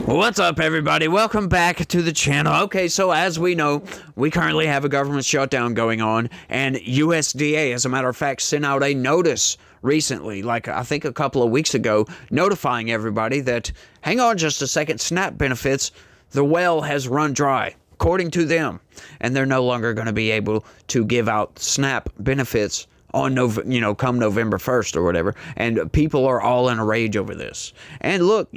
What's up, everybody? Welcome back to the channel. Okay, so as we know, we currently have a government shutdown going on, and USDA, as a matter of fact, sent out a notice recently, like I think a couple of weeks ago, notifying everybody that, hang on just a second, SNAP benefits, the well has run dry, according to them, and they're no longer going to be able to give out SNAP benefits on come November 1st or whatever, and people are all in a rage over this. And look,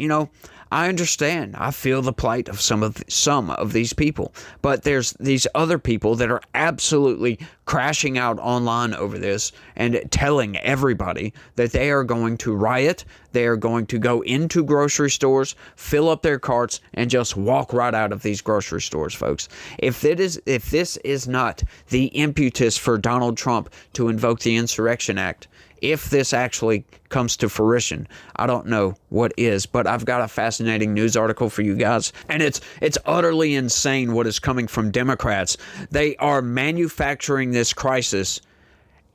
I understand. I feel the plight of some of these people, but there's these other people that are absolutely crashing out online over this and telling everybody that they are going to riot. They are going to go into grocery stores, fill up their carts, and just walk right out of these grocery stores, folks. If this is not the impetus for Donald Trump to invoke the Insurrection Act, if this actually comes to fruition, I don't know what is, but I've got a fascinating news article for you guys, and it's utterly insane what is coming from Democrats. They are manufacturing this crisis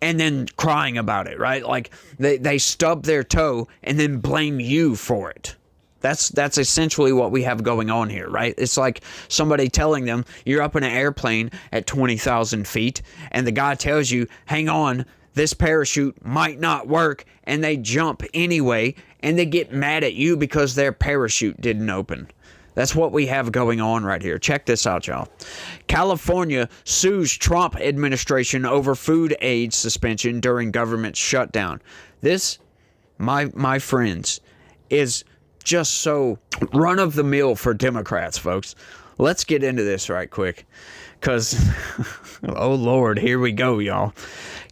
and then crying about it, right? Like they stub their toe and then blame you for it. That's essentially what we have going on here, right? It's like somebody telling them you're up in an airplane at 20,000 feet, and the guy tells you, hang on, this parachute might not work, and they jump anyway, and they get mad at you because their parachute didn't open. That's what we have going on right here. Check this out, y'all. California sues Trump administration over food aid suspension during government shutdown. This, my friends, is just so run-of-the-mill for Democrats, folks. Let's get into this right quick, because, oh, Lord, here we go, y'all.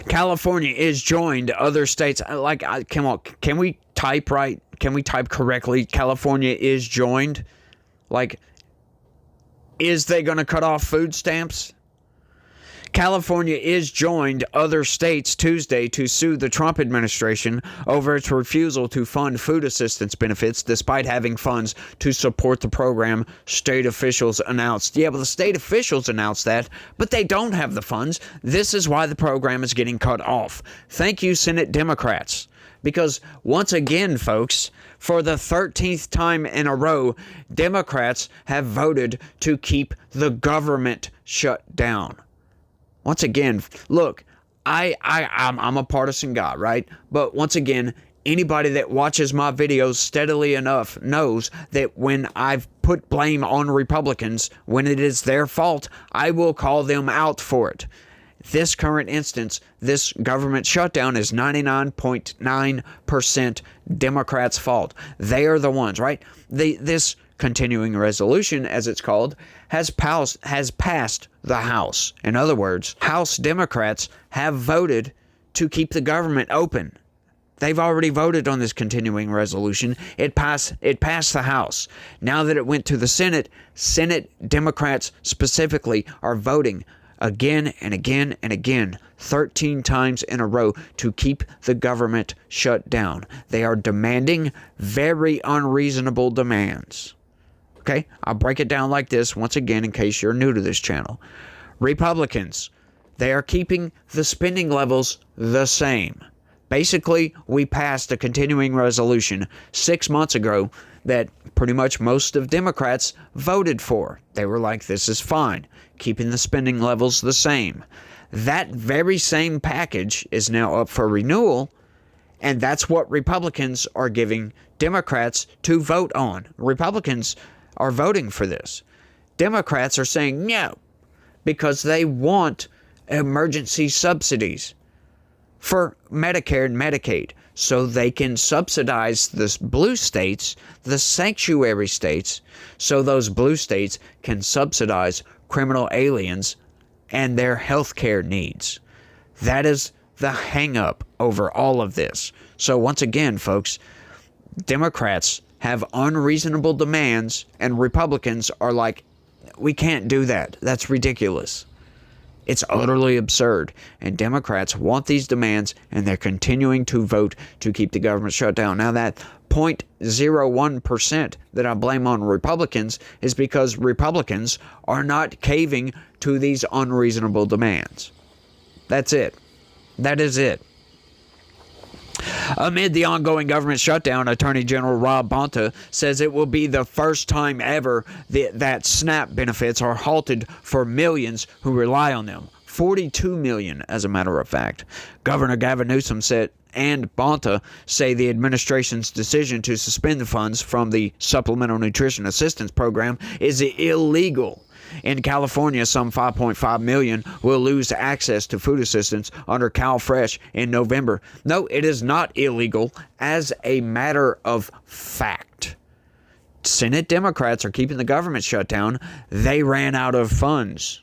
California is joined other states. Can we type right? Can we type correctly? California is joined? Is they going to cut off food stamps? California is joined other states Tuesday to sue the Trump administration over its refusal to fund food assistance benefits despite having funds to support the program, state officials announced. Yeah, but the state officials announced that, but they don't have the funds. This is why the program is getting cut off. Thank you, Senate Democrats. Because once again, folks, for the 13th time in a row, Democrats have voted to keep the government shut down. Once again, look, I'm a partisan guy, right? But once again, anybody that watches my videos steadily enough knows that when I've put blame on Republicans, when it is their fault, I will call them out for it. This current instance, this government shutdown is 99.9% Democrats' fault. They are the ones, right? This continuing resolution, as it's called, has passed the House. In other words, House Democrats have voted to keep the government open. They've already voted on this continuing resolution. It passed the House. Now that it went to the Senate Democrats specifically are voting again and again and again, 13 times in a row, to keep the government shut down. They are demanding very unreasonable demands. Okay, I'll break it down like this once again in case you're new to this channel. Republicans, they are keeping the spending levels the same. Basically, we passed a continuing resolution 6 months ago that pretty much most of Democrats voted for. They were like, this is fine, keeping the spending levels the same. That very same package is now up for renewal, and that's what Republicans are giving Democrats to vote on. Republicans are voting for this. Democrats are saying no, because they want emergency subsidies for Medicare and Medicaid, so they can subsidize the blue states, the sanctuary states, so those blue states can subsidize criminal aliens and their health care needs. That is the hang-up over all of this. So once again, folks, Democrats have unreasonable demands, and Republicans are like, we can't do that. That's ridiculous. It's utterly absurd, and Democrats want these demands, and they're continuing to vote to keep the government shut down. Now, that 0.01% that I blame on Republicans is because Republicans are not caving to these unreasonable demands. That's it. That is it. Amid the ongoing government shutdown, Attorney General Rob Bonta says it will be the first time ever that SNAP benefits are halted for millions who rely on them. 42 million, as a matter of fact. Governor Gavin Newsom said and Bonta say the administration's decision to suspend the funds from the Supplemental Nutrition Assistance Program is illegal. In California, some 5.5 million will lose access to food assistance under CalFresh in November. No, it is not illegal as a matter of fact. Senate Democrats are keeping the government shut down. They ran out of funds.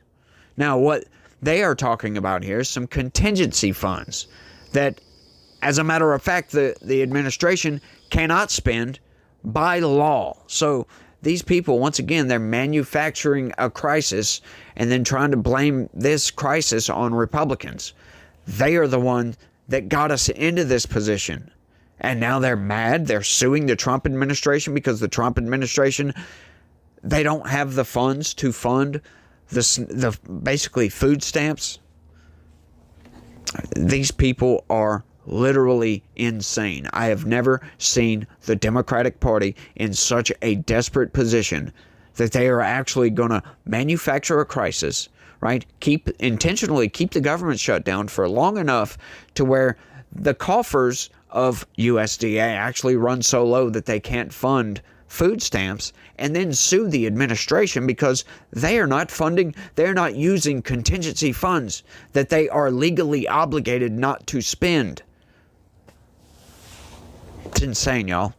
Now, what they are talking about here is some contingency funds that, as a matter of fact, the administration cannot spend by law. So these people, once again, they're manufacturing a crisis and then trying to blame this crisis on Republicans. They are the one that got us into this position. And now they're mad. They're suing the Trump administration because the Trump administration, they don't have the funds to fund the basically food stamps. These people are literally insane. I have never seen the Democratic Party in such a desperate position that they are actually going to manufacture a crisis, right? Intentionally keep the government shut down for long enough to where the coffers of USDA actually run so low that they can't fund food stamps, and then sue the administration because they are not using contingency funds that they are legally obligated not to spend. It's insane, y'all.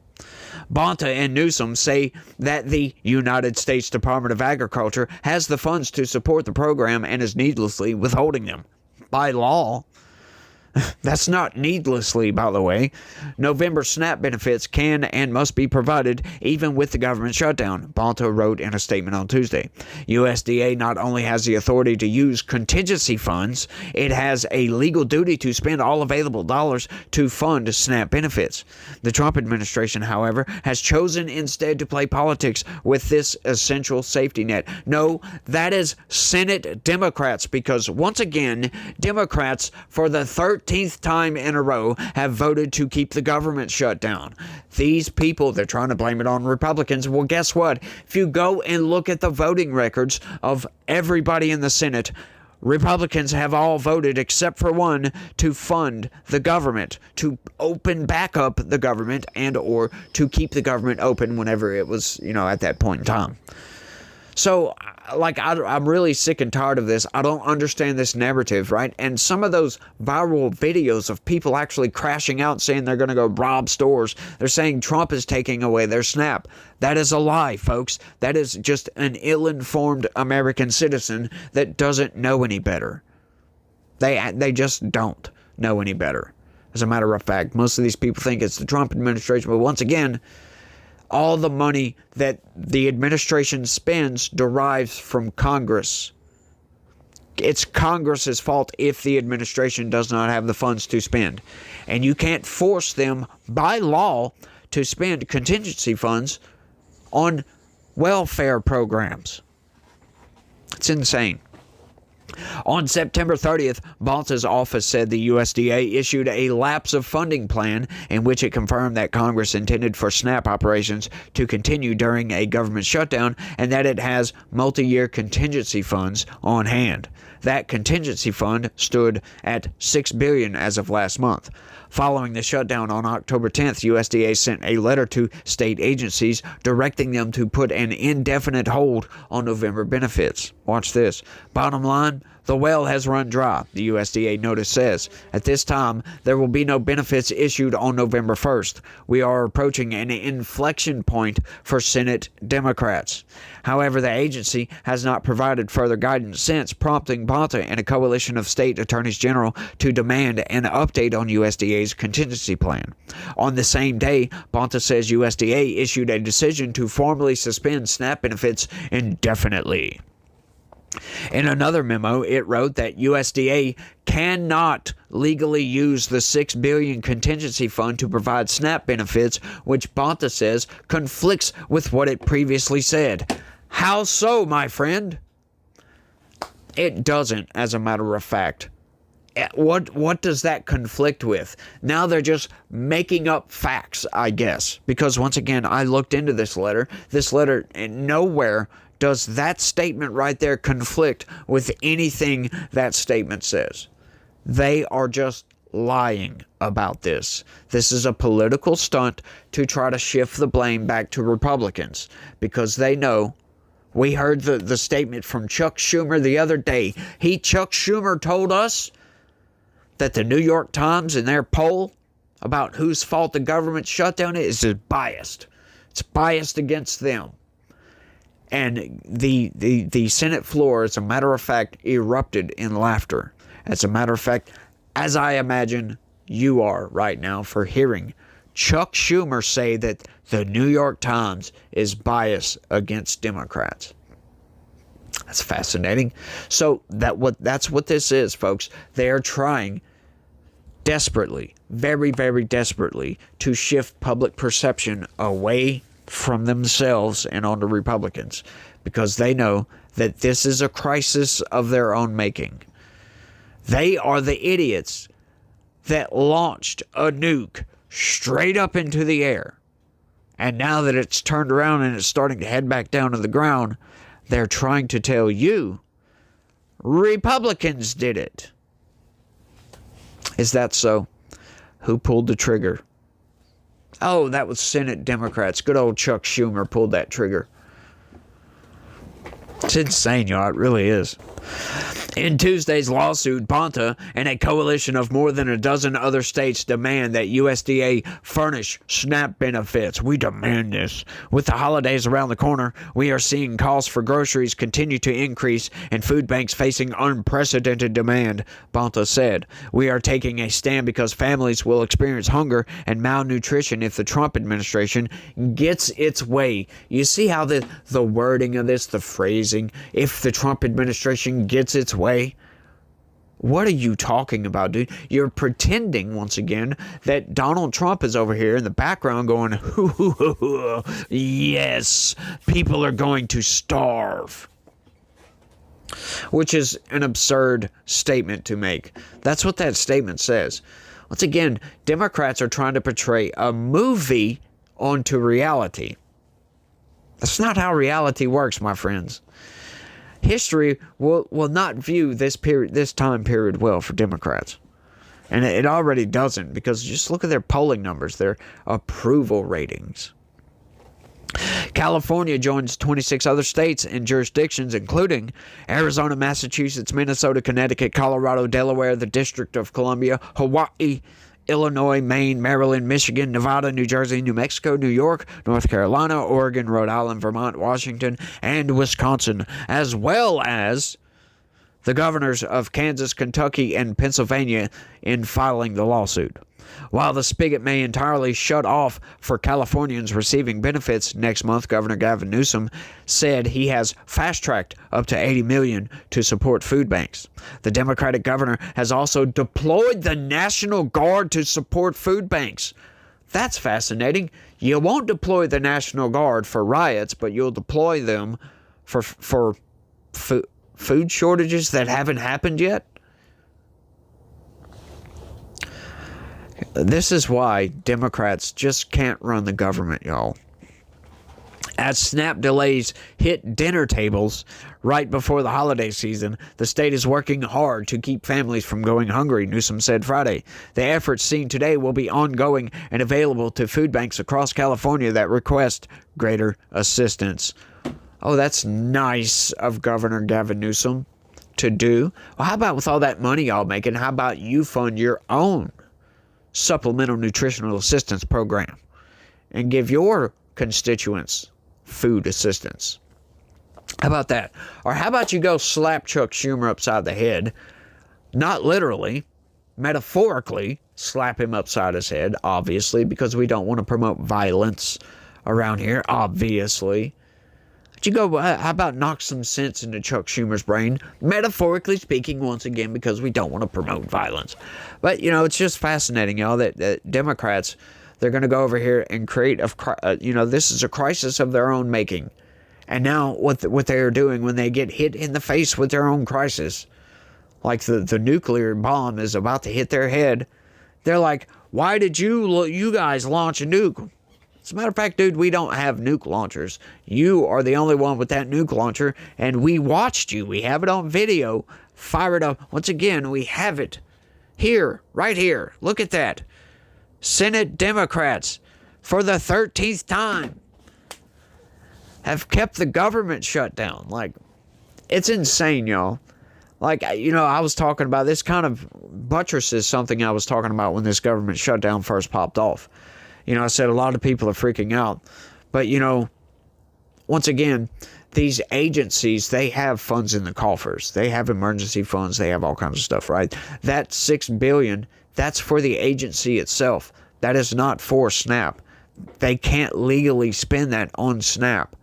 Bonta and Newsom say that the United States Department of Agriculture has the funds to support the program and is needlessly withholding them by law. That's not needlessly, by the way. November SNAP benefits can and must be provided even with the government shutdown, Bonta wrote in a statement on Tuesday. USDA not only has the authority to use contingency funds, it has a legal duty to spend all available dollars to fund SNAP benefits. The Trump administration, however, has chosen instead to play politics with this essential safety net. No, that is Senate Democrats, because once again, Democrats, for the 13th time in a row, have voted to keep the government shut down. These people, they're trying to blame it on Republicans. Well, guess what? If you go and look at the voting records of everybody in the Senate, Republicans have all voted except for one to fund the government, to open back up the government and or to keep the government open whenever it was, at that point in time. So, I'm really sick and tired of this. I don't understand this narrative, right? And some of those viral videos of people actually crashing out saying they're going to go rob stores. They're saying Trump is taking away their SNAP. That is a lie, folks. That is just an ill-informed American citizen that doesn't know any better. They just don't know any better. As a matter of fact, most of these people think it's the Trump administration, but once again, all the money that the administration spends derives from Congress. It's Congress's fault if the administration does not have the funds to spend. And you can't force them by law to spend contingency funds on welfare programs. It's insane. On September 30th, Bonta's office said the USDA issued a lapse of funding plan in which it confirmed that Congress intended for SNAP operations to continue during a government shutdown and that it has multi-year contingency funds on hand. That contingency fund stood at $6 billion as of last month. Following the shutdown on October 10th, USDA sent a letter to state agencies directing them to put an indefinite hold on November benefits. Watch this. Bottom line, the well has run dry, the USDA notice says. At this time, there will be no benefits issued on November 1st. We are approaching an inflection point for Senate Democrats. However, the agency has not provided further guidance since, prompting Bonta and a coalition of state attorneys general to demand an update on USDA's contingency plan. On the same day, Bonta says USDA issued a decision to formally suspend SNAP benefits indefinitely. In another memo, it wrote that USDA cannot legally use the $6 billion contingency fund to provide SNAP benefits, which Bonta says conflicts with what it previously said. How so, my friend? It doesn't, as a matter of fact. what does that conflict with? Now they're just making up facts, I guess. Because once again, I looked into this letter. This letter, nowhere does that statement right there conflict with anything that statement says. They are just lying about this. This is a political stunt to try to shift the blame back to Republicans, because they know. We heard the statement from Chuck Schumer the other day. Chuck Schumer told us that the New York Times, in their poll about whose fault the government shutdown is biased. It's biased against them. And the Senate floor, as a matter of fact, erupted in laughter. As a matter of fact, as I imagine you are right now for hearing Chuck Schumer say that the New York Times is biased against Democrats. That's fascinating. So that's what this is, folks. They are trying desperately, very, very desperately, to shift public perception away from themselves and onto Republicans, because they know that this is a crisis of their own making. They are the idiots that launched a nuke straight up into the air. And now that it's turned around and it's starting to head back down to the ground, they're trying to tell you Republicans did it. Is that so? Who pulled the trigger? Oh, that was Senate Democrats. Good old Chuck Schumer pulled that trigger. It's insane, y'all. It really is. In Tuesday's lawsuit, Bonta and a coalition of more than a dozen other states demand that USDA furnish SNAP benefits. We demand this. With the holidays around the corner, we are seeing costs for groceries continue to increase and food banks facing unprecedented demand, Bonta said. We are taking a stand because families will experience hunger and malnutrition if the Trump administration gets its way. You see how the wording of this, the phrasing, if the Trump administration gets its way? What are you talking about, dude? You're pretending, once again, that Donald Trump is over here in the background going, yes, people are going to starve. Which is an absurd statement to make. That's what that statement says. Once again, Democrats are trying to portray a movie onto reality. That's not how reality works, my friends. History will not view this time period well for Democrats. And it already doesn't, because just look at their polling numbers, their approval ratings. California joins 26 other states and jurisdictions, including Arizona, Massachusetts, Minnesota, Connecticut, Colorado, Delaware, the District of Columbia, Hawaii, Illinois, Maine, Maryland, Michigan, Nevada, New Jersey, New Mexico, New York, North Carolina, Oregon, Rhode Island, Vermont, Washington, and Wisconsin, as well as the governors of Kansas, Kentucky, and Pennsylvania in filing the lawsuit. While the spigot may entirely shut off for Californians receiving benefits next month, Governor Gavin Newsom said he has fast-tracked up to $80 million to support food banks. The Democratic governor has also deployed the National Guard to support food banks. That's fascinating. You won't deploy the National Guard for riots, but you'll deploy them for food shortages that haven't happened yet? This is why Democrats just can't run the government, y'all. As SNAP delays hit dinner tables right before the holiday season, the state is working hard to keep families from going hungry, Newsom said Friday. The efforts seen today will be ongoing and available to food banks across California that request greater assistance. Oh, that's nice of Governor Gavin Newsom to do. Well, how about with all that money y'all making, how about you fund your own supplemental nutritional assistance program and give your constituents food assistance? How about that? Or how about you go slap Chuck Schumer upside the head, not literally, metaphorically slap him upside his head, obviously, because we don't want to promote violence around here, obviously. But you go, how about knock some sense into Chuck Schumer's brain, metaphorically speaking, once again, because we don't want to promote violence. But, you know, it's just fascinating, y'all, that Democrats, they're going to go over here and create, this is a crisis of their own making. And now what they're doing when they get hit in the face with their own crisis, like the nuclear bomb is about to hit their head, they're like, why did you guys launch a nuke? As a matter of fact, dude, we don't have nuke launchers. You are the only one with that nuke launcher, and we watched you. We have it on video. Fire it up. Once again, we have it here, right here. Look at that. Senate Democrats, for the 13th time, have kept the government shut down. Like, it's insane, y'all. Like, you know, I was talking about this, kind of buttresses something I was talking about when this government shutdown first popped off. You know, I said a lot of people are freaking out. But, you know, once again, these agencies, they have funds in the coffers. They have emergency funds. They have all kinds of stuff, right? That $6 billion, that's for the agency itself. That is not for SNAP. They can't legally spend that on SNAP.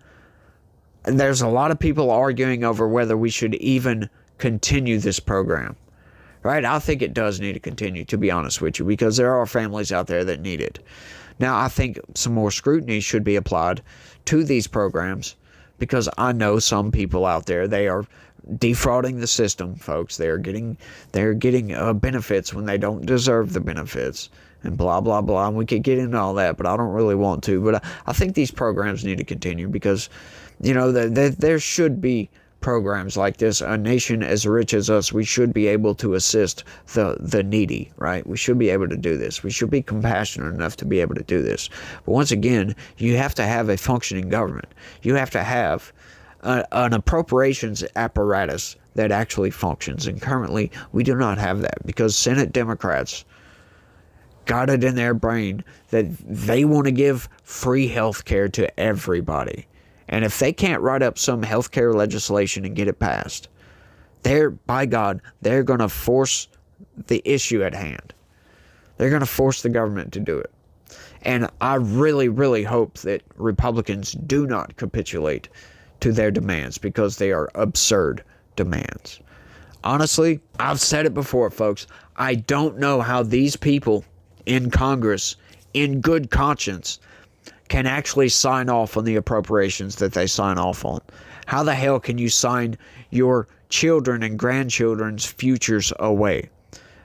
And there's a lot of people arguing over whether we should even continue this program. Right? I think it does need to continue, to be honest with you, because there are families out there that need it. Now, I think some more scrutiny should be applied to these programs, because I know some people out there, they are defrauding the system, folks. They're getting benefits when they don't deserve the benefits, and blah, blah, blah. And we could get into all that, but I don't really want to. But I think these programs need to continue because, you know, there should be programs like this. A nation as rich as us, we should be able to assist the needy, right? We should be able to do this. We should be compassionate enough to be able to do this. But once again, you have to have a functioning government. You have to have an appropriations apparatus that actually functions. And currently, we do not have that because Senate Democrats got it in their brain that they want to give free health care to everybody. And if they can't write up some healthcare legislation and get it passed, by God, they're going to force the issue at hand. They're going to force the government to do it. And I really, really hope that Republicans do not capitulate to their demands because they are absurd demands. Honestly, I've said it before, folks. I don't know how these people in Congress, in good conscience, can actually sign off on the appropriations that they sign off on. How the hell can you sign your children and grandchildren's futures away?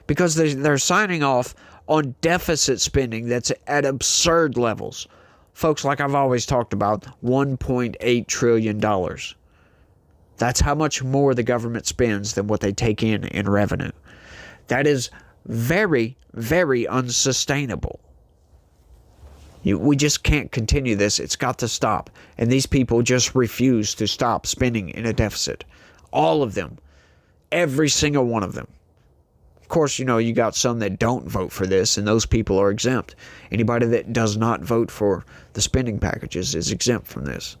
Because they're signing off on deficit spending that's at absurd levels. Folks, like I've always talked about, $1.8 trillion. That's how much more the government spends than what they take in revenue. That is very, very unsustainable. We just can't continue this. It's got to stop. And these people just refuse to stop spending in a deficit. All of them. Every single one of them. Of course, you know, you got some that don't vote for this, and those people are exempt. Anybody that does not vote for the spending packages is exempt from this.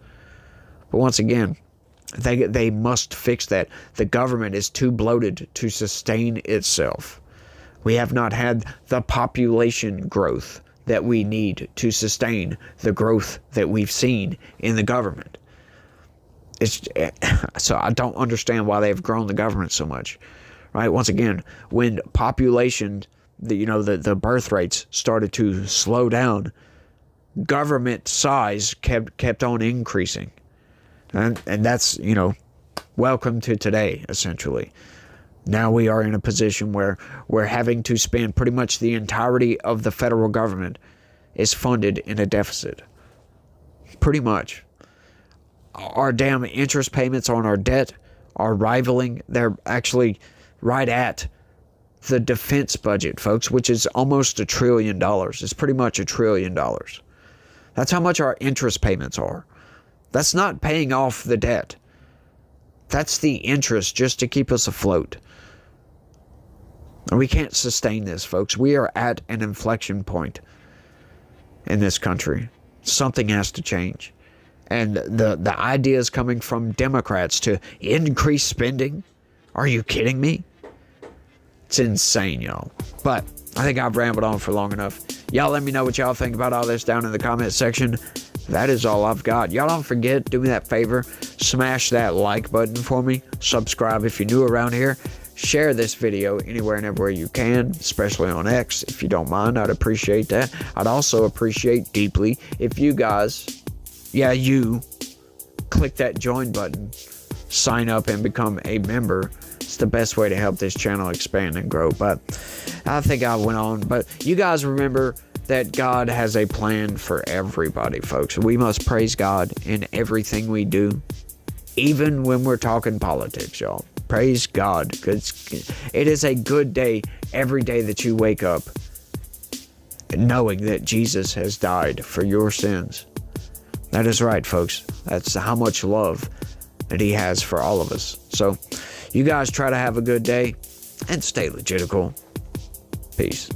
But once again, they must fix that. The government is too bloated to sustain itself. We have not had the population growth that we need to sustain the growth that we've seen in the government. So I don't understand why they've grown the government so much, right? Once again, when population, the birth rates started to slow down, government size kept on increasing, and that's, welcome to today, essentially. Now we are in a position where we're having to spend pretty much the entirety of the federal government is funded in a deficit. Pretty much. Our damn interest payments on our debt are rivaling. They're actually right at the defense budget, folks, which is almost $1 trillion. It's pretty much $1 trillion. That's how much our interest payments are. That's not paying off the debt. That's the interest just to keep us afloat. And we can't sustain this, folks. We are at an inflection point in this country. Something has to change. And the ideas coming from Democrats to increase spending, are you kidding me? It's insane, y'all. But I think I've rambled on for long enough. Y'all let me know what y'all think about all this down in the comment section. That is all I've got. Y'all don't forget, do me that favor, smash that like button for me. Subscribe if you're new around here. Share this video anywhere and everywhere you can, especially on X. If you don't mind, I'd appreciate that. I'd also appreciate deeply if you guys, you click that join button sign up and become a member. It's the best way to help this channel expand and grow. But I think I went on. But you guys remember that God has a plan for everybody, folks. We must praise God in everything we do, even when we're talking politics, y'all. Praise God, because it is a good day every day that you wake up knowing that Jesus has died for your sins. That is right, folks. That's how much love that he has for all of us. So you guys try to have a good day and stay legitical. Peace.